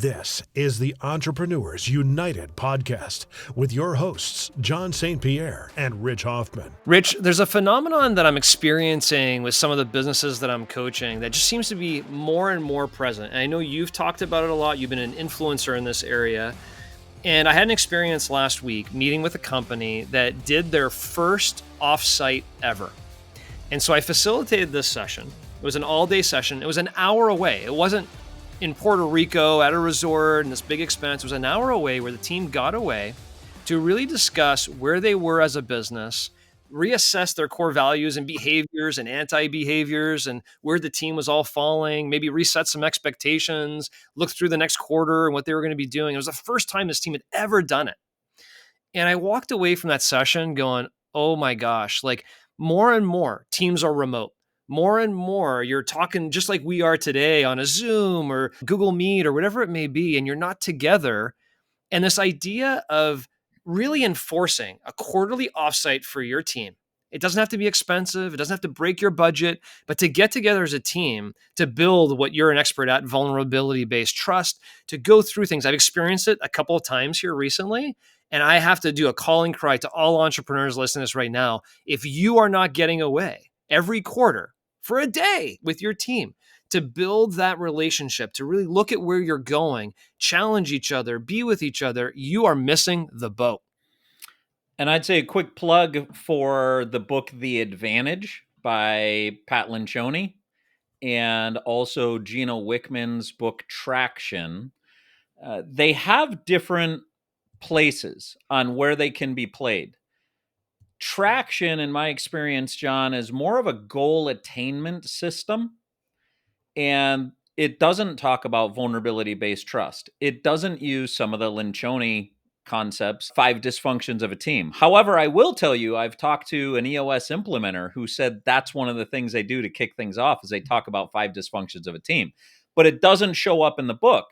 This is the Entrepreneurs United podcast with your hosts, John St.Pierre and Rich Hoffmann. Rich, there's a phenomenon that I'm experiencing with some of the businesses that I'm coaching that just seems to be more and more present. And I know you've talked about it a lot. You've been an influencer in this area. And I had an experience last week meeting with a company that did their first offsite ever. And so I facilitated this session. It was an all-day session. It was an hour away. It wasn't in Puerto Rico at a resort and this big expense. It was an hour away where the team got away to really discuss where they were as a business, reassess their core values and behaviors and anti-behaviors and where the team was all falling, maybe reset some expectations, look through the next quarter and what they were going to be doing. It was the first time this team had ever done it. And I walked away from that session going, oh my gosh, like more and more teams are remote. More and more, you're talking just like we are today on a Zoom or Google Meet or whatever it may be, and you're not together. And this idea of really enforcing a quarterly offsite for your team. It doesn't have to be expensive. It doesn't have to break your budget, but to get together as a team to build what you're an expert at, vulnerability-based trust, to go through things. I've experienced it a couple of times here recently, and I have to do a calling cry to all entrepreneurs listening to this right now. If you are not getting away every quarter for a day with your team to build that relationship, to really look at where you're going, challenge each other, be with each other, you are missing the boat. And I'd say a quick plug for the book, The Advantage by Pat Lencioni, and also Gino Wickman's book, Traction. They have different places on where they can be played. Traction, in my experience, John, is more of a goal attainment system. And it doesn't talk about vulnerability-based trust. It doesn't use some of the Lencioni concepts, 5 dysfunctions of a team. However, I will tell you, I've talked to an EOS implementer who said that's one of the things they do to kick things off is they talk about 5 dysfunctions of a team. But it doesn't show up in the book.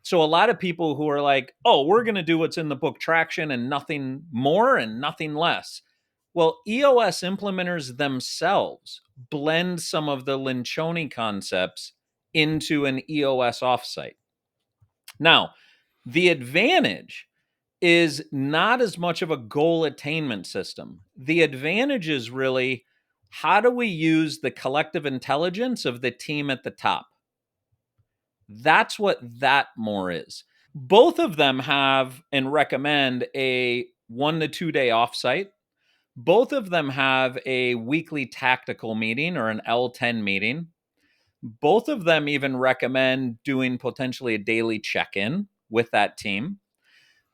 So a lot of people who are like, oh, we're going to do what's in the book Traction and nothing more and nothing less. Well, EOS implementers themselves blend some of the Lencioni concepts into an EOS offsite. Now, the advantage is not as much of a goal attainment system. The advantage is really, how do we use the collective intelligence of the team at the top? That's what that more is. Both of them have and recommend a 1 to 2 day offsite. Both of them have a weekly tactical meeting or an L10 meeting. Both of them even recommend doing potentially a daily check-in with that team.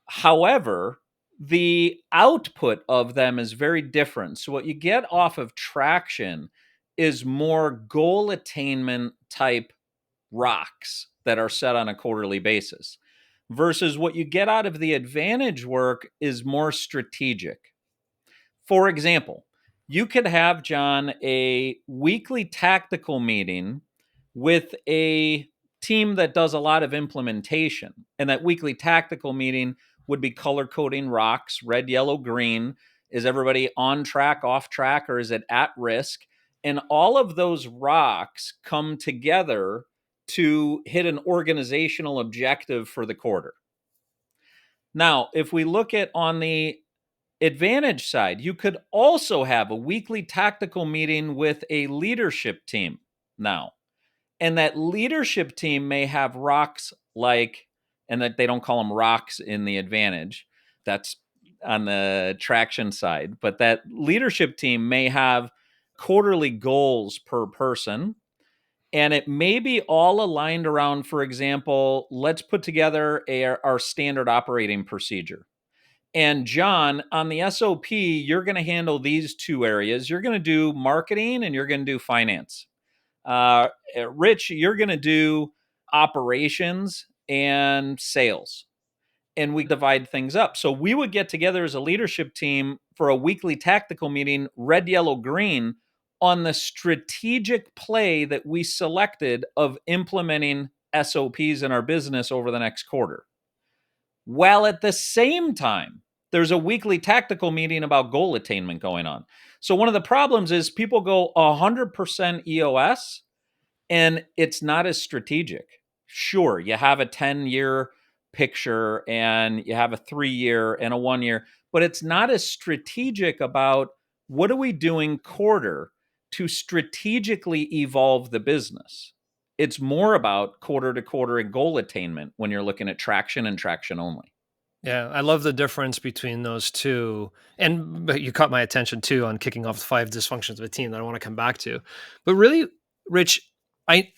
However, the output of them is very different. So what you get off of Traction is more goal attainment type rocks that are set on a quarterly basis, versus what you get out of the Advantage work is more strategic. For example, you could have, John, a weekly tactical meeting with a team that does a lot of implementation. And that weekly tactical meeting would be color coding rocks, red, yellow, green. Is everybody on track, off track, or is it at risk? And all of those rocks come together to hit an organizational objective for the quarter. Now, if we look at on the Advantage side, you could also have a weekly tactical meeting with a leadership team now. And that leadership team may have rocks like, and that they don't call them rocks in the Advantage. That's on the Traction side. But that leadership team may have quarterly goals per person. And it may be all aligned around, for example, let's put together our standard operating procedure. And John, on the SOP, you're going to handle these 2 areas. You're going to do marketing and you're going to do finance. Rich, you're going to do operations and sales. And we divide things up. So we would get together as a leadership team for a weekly tactical meeting, red, yellow, green, on the strategic play that we selected of implementing SOPs in our business over the next quarter. While at the same time, there's a weekly tactical meeting about goal attainment going on. So one of the problems is people go 100% EOS and it's not as strategic. Sure, you have a 10-year picture and you have a 3-year and a 1-year, but it's not as strategic about what are we doing quarter to strategically evolve the business. It's more about quarter to quarter and goal attainment when you're looking at traction and traction only. Yeah, I love the difference between those two. But you caught my attention too on kicking off the 5 dysfunctions of a team that I want to come back to. But really, Rich, I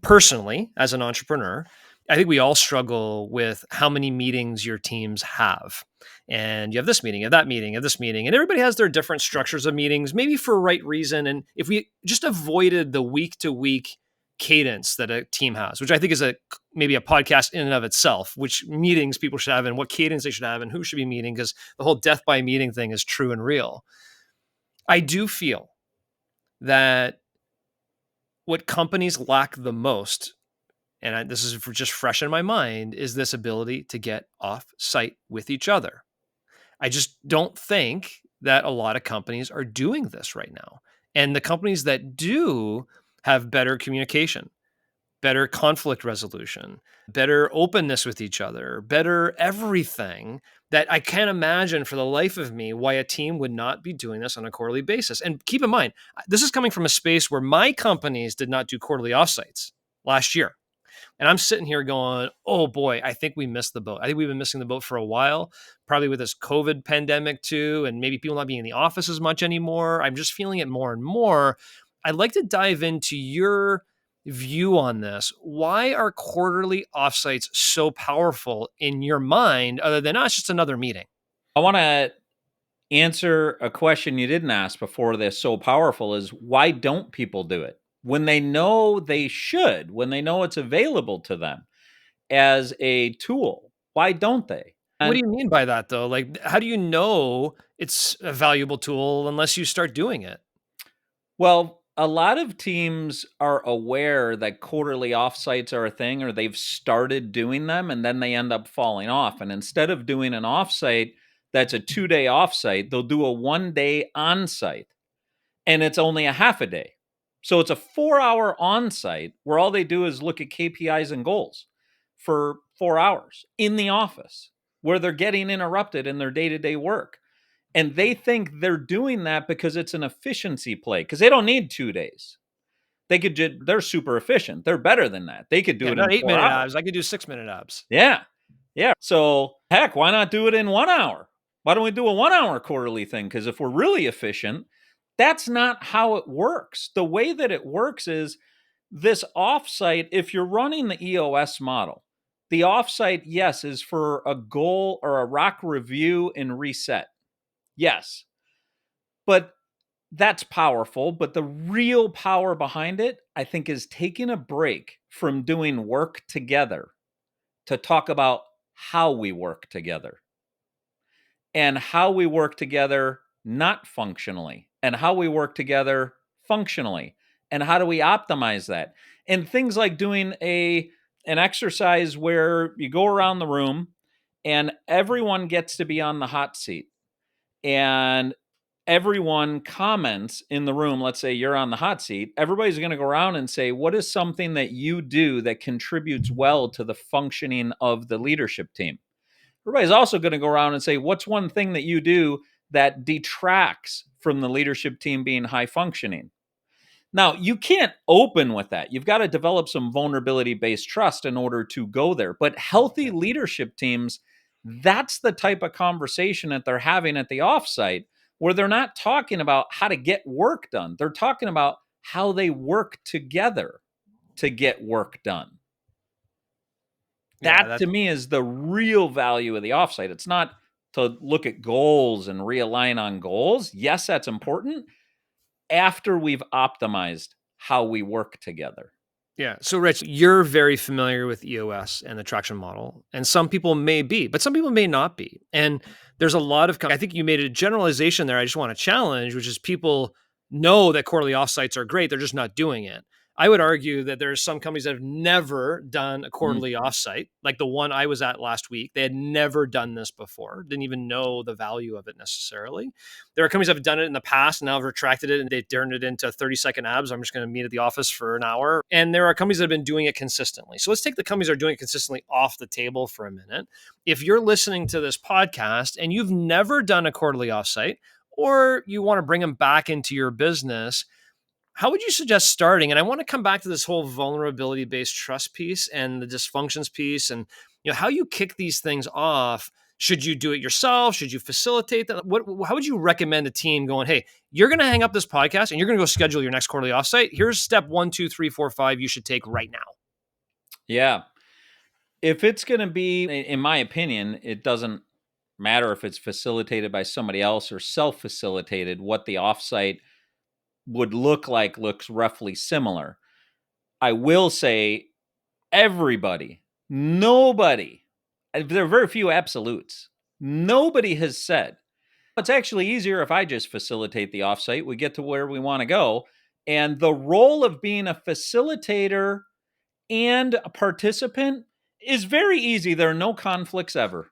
personally, as an entrepreneur, I think we all struggle with how many meetings your teams have. And you have this meeting, you have that meeting, you have this meeting, and everybody has their different structures of meetings, maybe for a right reason. And if we just avoided the week to week cadence that a team has, which I think is maybe a podcast in and of itself, which meetings people should have and what cadence they should have and who should be meeting, because the whole death by meeting thing is true and real. I do feel that what companies lack the most, and this is just fresh in my mind, is this ability to get off site with each other. I just don't think that a lot of companies are doing this right now. And the companies that do have better communication, better conflict resolution, better openness with each other, better everything, that I can't imagine for the life of me why a team would not be doing this on a quarterly basis. And keep in mind, this is coming from a space where my companies did not do quarterly offsites last year. And I'm sitting here going, oh boy, I think we missed the boat. I think we've been missing the boat for a while, probably with this COVID pandemic too, and maybe people not being in the office as much anymore. I'm just feeling it more and more. I'd like to dive into your view on this. Why are quarterly offsites so powerful in your mind, other than it's just another meeting? I want to answer a question you didn't ask before this. So powerful is, why don't people do it when they know they should, when they know it's available to them as a tool? Why don't they? What do you mean by that though? Like, how do you know it's a valuable tool unless you start doing it? Well, a lot of teams are aware that quarterly offsites are a thing, or they've started doing them and then they end up falling off. And instead of doing an offsite that's a 2-day offsite, they'll do a 1-day onsite, and it's only a half a day. So it's a 4-hour onsite where all they do is look at KPIs and goals for 4 hours in the office, where they're getting interrupted in their day-to-day work. And they think they're doing that because it's an efficiency play, because they don't need 2 days. They're super efficient. They're better than that. They could do it in not 4 8-minute hours. abs. I could do 6-minute abs. Yeah. Yeah. So heck, why not do it in 1 hour? Why don't we do a 1-hour quarterly thing? Because if we're really efficient, that's not how it works. The way that it works is this offsite, if you're running the EOS model, the offsite, yes, is for a goal or a ROC review and reset. Yes. But that's powerful. But the real power behind it, I think, is taking a break from doing work together to talk about how we work together, and how we work together not functionally, and how we work together functionally, and how do we optimize that. And things like doing an exercise where you go around the room and everyone gets to be on the hot seat, and everyone comments in the room. Let's say you're on the hot seat. Everybody's going to go around and say, what is something that you do that contributes well to the functioning of the leadership team? Everybody's also going to go around and say, what's one thing that you do that detracts from the leadership team being high functioning? Now, you can't open with that. You've got to develop some vulnerability-based trust in order to go there. But healthy leadership teams, that's the type of conversation that they're having at the offsite, where they're not talking about how to get work done. They're talking about how they work together to get work done. That to me is the real value of the offsite. It's not to look at goals and realign on goals. Yes, that's important, after we've optimized how we work together. Yeah. So, Rich, you're very familiar with EOS and the traction model, and some people may be, but some people may not be. And there's a lot of, I think you made a generalization there I just want to challenge, which is people know that quarterly offsites are great. They're just not doing it. I would argue that there's some companies that have never done a Mm. quarterly offsite, like the one I was at last week. They had never done this before, didn't even know the value of it necessarily. There are companies that have done it in the past and now have retracted it and they turned it into 30-second abs. I'm just going to meet at the office for an hour. And there are companies that have been doing it consistently. So let's take the companies that are doing it consistently off the table for a minute. If you're listening to this podcast and you've never done a quarterly offsite, or you want to bring them back into your business, how would you suggest starting? And I want to come back to this whole vulnerability based trust piece and the dysfunctions piece, and how you kick these things off. Should you do it yourself? Should you facilitate that? How would you recommend a team going, hey, you're going to hang up this podcast and you're going to go schedule your next quarterly offsite? Here's step 1, 2, 3, 4, 5 you should take right now. Yeah. If it's going to be, in my opinion, it doesn't matter if it's facilitated by somebody else or self-facilitated. What the offsite would look like looks roughly similar. I will say nobody, there are very few absolutes. Nobody has said, it's actually easier if I just facilitate the offsite. We get to where we want to go. And the role of being a facilitator and a participant is very easy. There are no conflicts ever.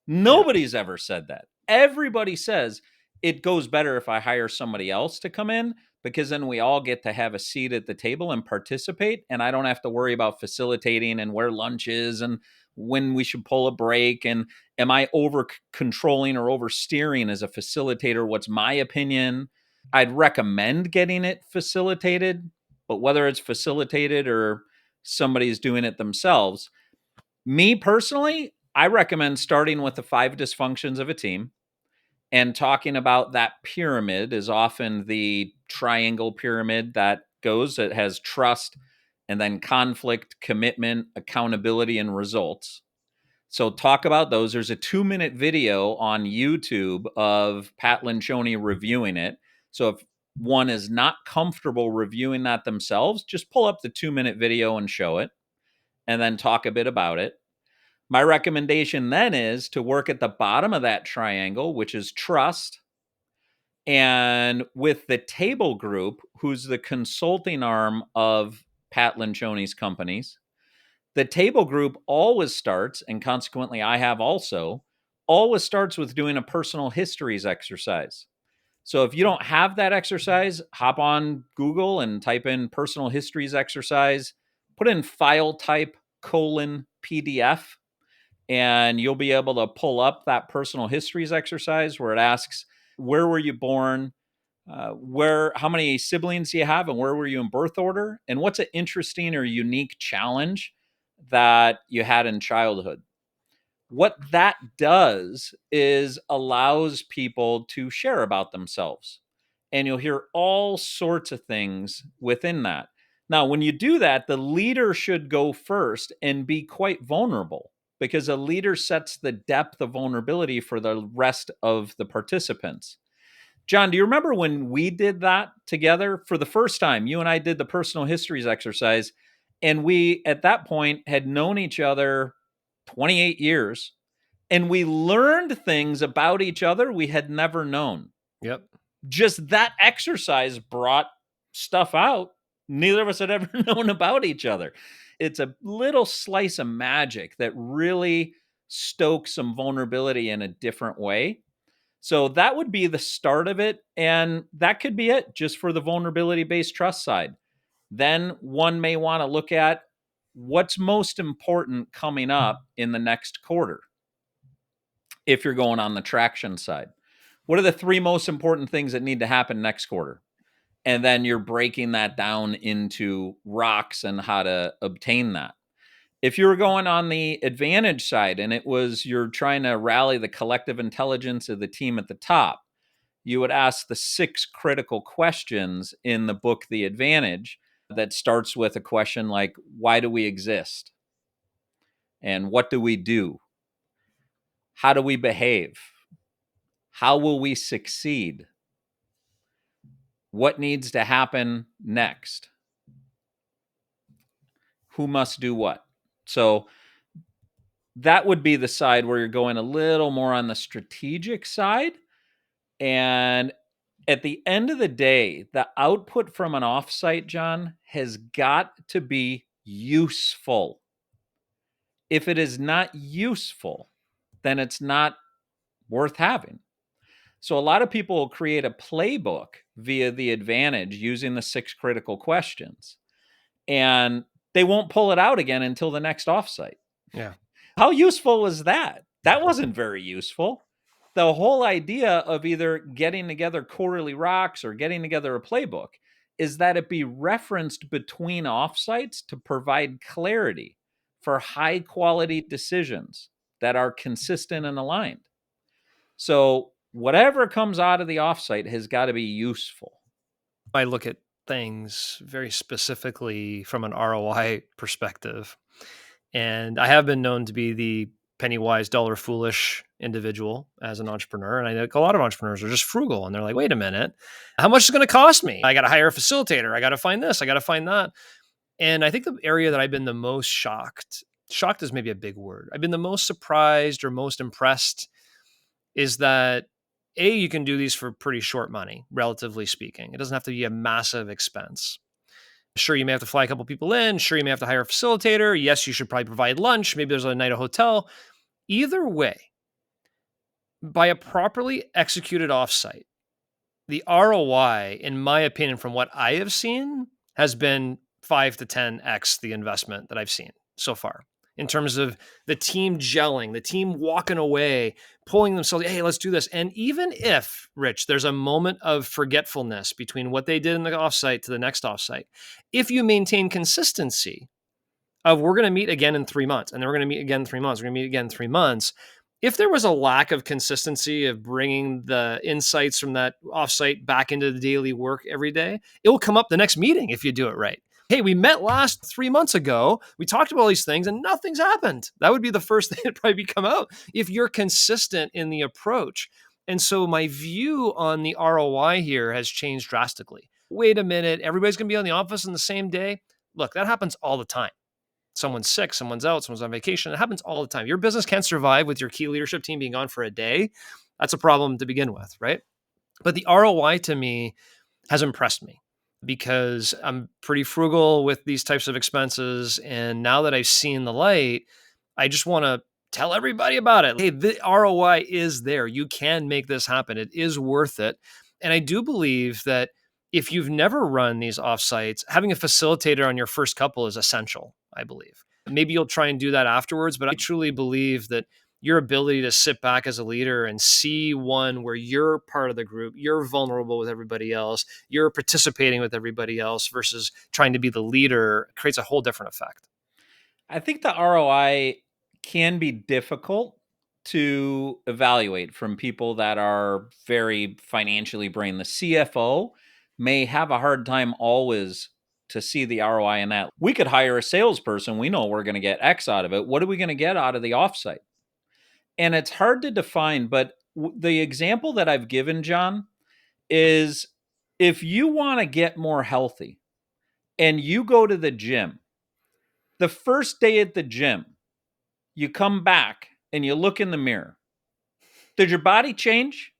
Nobody's ever said that. Everybody says it goes better if I hire somebody else to come in, because then we all get to have a seat at the table and participate. And I don't have to worry about facilitating and where lunch is and when we should pull a break. And am I over controlling or oversteering as a facilitator? What's my opinion? I'd recommend getting it facilitated, but whether it's facilitated or somebody's doing it themselves, me personally, I recommend starting with the 5 dysfunctions of a team and talking about that pyramid is often the triangle pyramid that goes. It has trust and then conflict, commitment, accountability, and results. So talk about those. There's a 2-minute video on YouTube of Pat Lencioni reviewing it. So if one is not comfortable reviewing that themselves, just pull up the 2-minute video and show it, and then talk a bit about it. My recommendation then is to work at the bottom of that triangle, which is trust. And with the table group, who's the consulting arm of Pat Lencioni's companies, the table group always starts, and consequently I have also, always starts with doing a personal histories exercise. So if you don't have that exercise, hop on Google and type in personal histories exercise, put in file type :PDF, and you'll be able to pull up that personal histories exercise where it asks, where were you born? How many siblings do you have, and where were you in birth order? And what's an interesting or unique challenge that you had in childhood? What that does is allows people to share about themselves. And you'll hear all sorts of things within that. Now, when you do that, the leader should go first and be quite vulnerable, because a leader sets the depth of vulnerability for the rest of the participants. John, do you remember when we did that together for the first time? You and I did the personal histories exercise, and we, at that point, had known each other 28 years, and we learned things about each other we had never known. Yep. Just that exercise brought stuff out neither of us had ever known about each other. It's a little slice of magic that really stokes some vulnerability in a different way. So that would be the start of it. And that could be it just for the vulnerability-based trust side. Then one may want to look at what's most important coming up in the next quarter. If you're going on the traction side, what are the 3 most important things that need to happen next quarter? And then you're breaking that down into rocks and how to obtain that. If you were going on the advantage side and it was you're trying to rally the collective intelligence of the team at the top, you would ask the 6 critical questions in the book, The Advantage, that starts with a question like, why do we exist? And what do we do? How do we behave? How will we succeed? What needs to happen next? Who must do what? So that would be the side where you're going a little more on the strategic side. And At the end of the day, the output from an offsite, John, has got to be useful. If it is not useful, then it's not worth having. So a lot of people will create a playbook via the Advantage using the 6 critical questions, and they won't pull it out again until the next offsite. Yeah. How useful was that? That wasn't very useful. The whole idea of either getting together quarterly rocks or getting together a playbook is that it be referenced between offsites to provide clarity for high quality decisions that are consistent and aligned. So whatever comes out of the offsite has got to be useful. I look at things very specifically from an ROI perspective. And I have been known to be the penny wise, dollar foolish individual as an entrepreneur. And I think a lot of entrepreneurs are just frugal and they're like, wait a minute, how much is it going to cost me? I got to hire a facilitator. I got to find this. I got to find that. And I think the area that I've been the most shocked is maybe a big word. I've been the most surprised or most impressed is that you can do these for pretty short money, relatively speaking. It doesn't have to be a massive expense. Sure, you may have to fly a couple people in. Sure, you may have to hire a facilitator. Yes, you should probably provide lunch. Maybe there's a night at a hotel. Either way, by a properly executed offsite, the ROI, in my opinion, from what I have seen, has been 5 to 10x the investment that I've seen so far in terms of the team gelling, the team walking away, pulling themselves, hey, let's do this. And even if, Rich, there's a moment of forgetfulness between what they did in the offsite to the next offsite, if you maintain consistency of we're going to meet again in 3 months, and then we're going to meet again in 3 months, we're going to meet again in 3 months, if there was a lack of consistency of bringing the insights from that offsite back into the daily work every day, it will come up the next meeting if you do it right. Hey, we met last 3 months ago. We talked about all these things and nothing's happened. That would be the first thing that probably come out if you're consistent in the approach. And so my view on the ROI here has changed drastically. Wait a minute, everybody's going to be on the office on the same day. Look, that happens all the time. Someone's sick, someone's out, someone's on vacation. It happens all the time. Your business can't survive with your key leadership team being gone for a day. That's a problem to begin with, right? But the ROI to me has impressed me because I'm pretty frugal with these types of expenses. And now that I've seen the light, I just want to tell everybody about it. Hey, the ROI is there. You can make this happen. It is worth it. And I do believe that if you've never run these offsites, having a facilitator on your first couple is essential, I believe. Maybe you'll try and do that afterwards, but I truly believe that your ability to sit back as a leader and see one where you're part of the group, you're vulnerable with everybody else, you're participating with everybody else versus trying to be the leader creates a whole different effect. I think the ROI can be difficult to evaluate from people that are very financially brained. The CFO may have a hard time always to see the ROI in that. We could hire a salesperson. We know we're going to get X out of it. What are we going to get out of the offsite? And it's hard to define, but the example that I've given, John, is if you want to get more healthy and you go to the gym, the first day at the gym, you come back and you look in the mirror. Did your body change?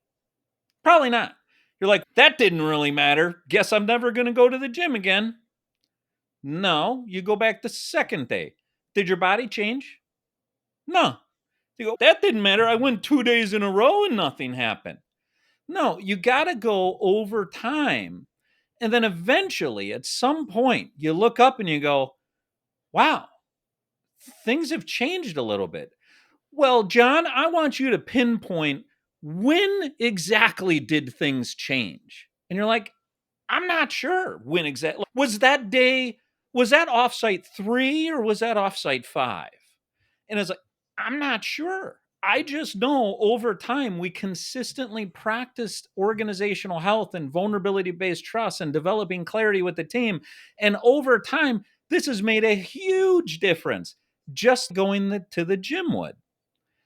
Probably not. You're like, that didn't really matter. Guess I'm never going to go to the gym again. No, you go back the second day. Did your body change? No. You go, that didn't matter. I went 2 days in a row and nothing happened. No, you got to go over time. And then eventually, at some point, you look up and you go, wow, things have changed a little bit. Well, John, I want you to pinpoint when exactly did things change? And you're like, I'm not sure when exactly. Was that day, was that offsite 3 or was that offsite 5? And it's like, I'm not sure. I just know over time we consistently practiced organizational health and vulnerability based trust and developing clarity with the team. And over time, this has made a huge difference just going to the gym would.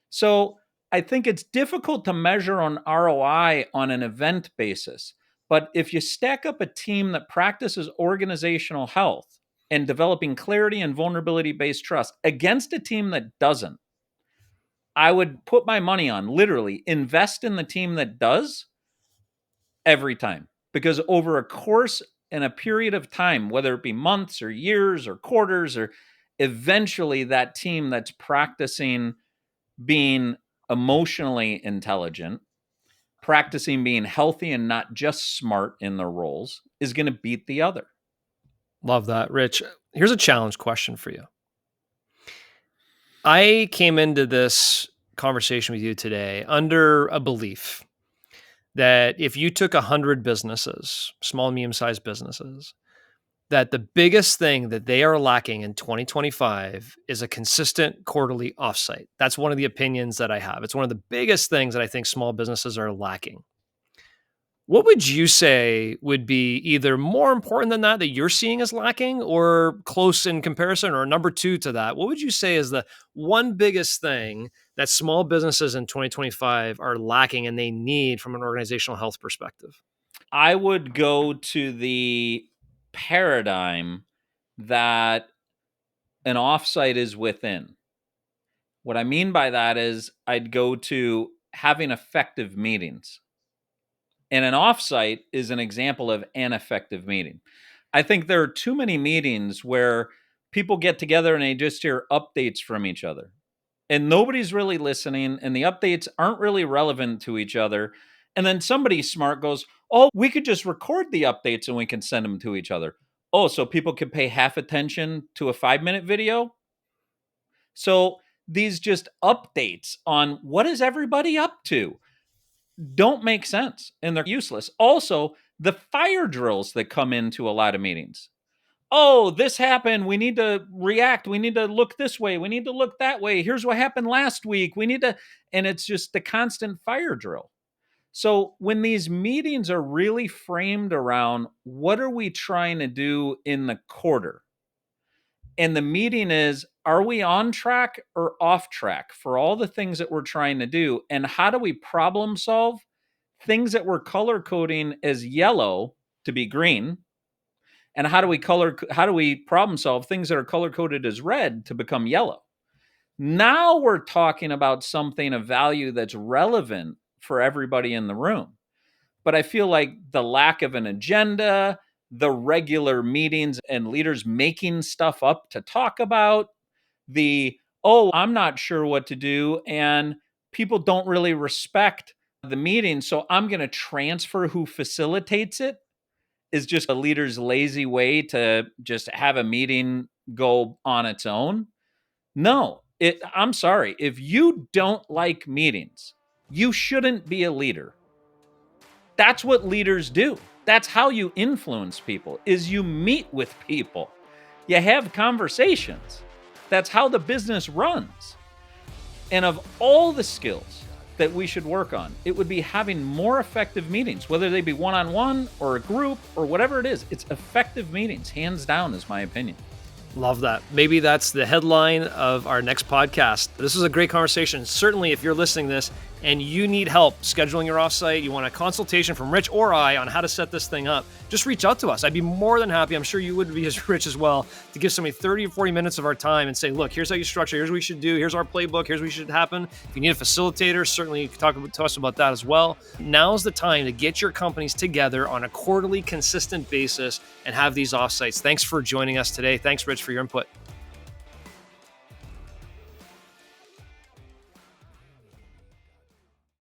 So I think it's difficult to measure on ROI on an event basis. But if you stack up a team that practices organizational health and developing clarity and vulnerability based trust against a team that doesn't, I would put my money on literally invest in the team that does. every time, because over a course and a period of time, whether it be months or years or quarters, or eventually that team that's practicing being emotionally intelligent, practicing being healthy and not just smart in their roles, is going to beat the other. Love that. Rich, here's a challenge question for you. I came into this conversation with you today under a belief that if you took 100 businesses, small, medium-sized businesses, that the biggest thing that they are lacking in 2025 is a consistent quarterly offsite. That's one of the opinions that I have. It's one of the biggest things that I think small businesses are lacking. What would you say would be either more important than that you're seeing as lacking, or close in comparison, or number two to that? What would you say is the one biggest thing that small businesses in 2025 are lacking and they need from an organizational health perspective? I would go to the paradigm that an offsite is within. What I mean by that is I'd go to having effective meetings. And an offsite is an example of an effective meeting. I think there are too many meetings where people get together and they just hear updates from each other. And nobody's really listening, and the updates aren't really relevant to each other. And then somebody smart goes, "Oh, we could just record the updates and we can send them to each other." Oh, so people could pay half attention to a 5-minute video? So these just updates on what is everybody up to don't make sense, and they're useless. Also, the fire drills that come into a lot of meetings. Oh, this happened. We need to react. We need to look this way. We need to look that way. Here's what happened last week. We need to, and it's just the constant fire drill. So when these meetings are really framed around what are we trying to do in the quarter? And the meeting is, are we on track or off track for all the things that we're trying to do? And how do we problem solve things that we're color coding as yellow to be green? And how do we problem solve things that are color coded as red to become yellow? Now we're talking about something of value that's relevant for everybody in the room. But I feel like the lack of an agenda, the regular meetings and leaders making stuff up to talk about, oh, I'm not sure what to do, and people don't really respect the meeting, so I'm going to transfer who facilitates it, is just a leader's lazy way to just have a meeting go on its own. No, I'm sorry. If you don't like meetings, you shouldn't be a leader. That's what leaders do. That's how you influence people, is you meet with people. You have conversations. That's how the business runs. And of all the skills that we should work on, it would be having more effective meetings, whether they be one-on-one or a group or whatever it is. It's effective meetings, hands down, is my opinion. Love that. Maybe that's the headline of our next podcast. This was a great conversation. Certainly, if you're listening to this and you need help scheduling your offsite, you want a consultation from Rich or I on how to set this thing up, just reach out to us. I'd be more than happy. I'm sure you would be as Rich as well, to give somebody 30 or 40 minutes of our time and say, look, here's how you structure, here's what we should do, here's our playbook, here's what should happen. If you need a facilitator, certainly you can talk to us about that as well. Now's the time to get your companies together on a quarterly, consistent basis and have these offsites. Thanks for joining us today. Thanks, Rich, for your input.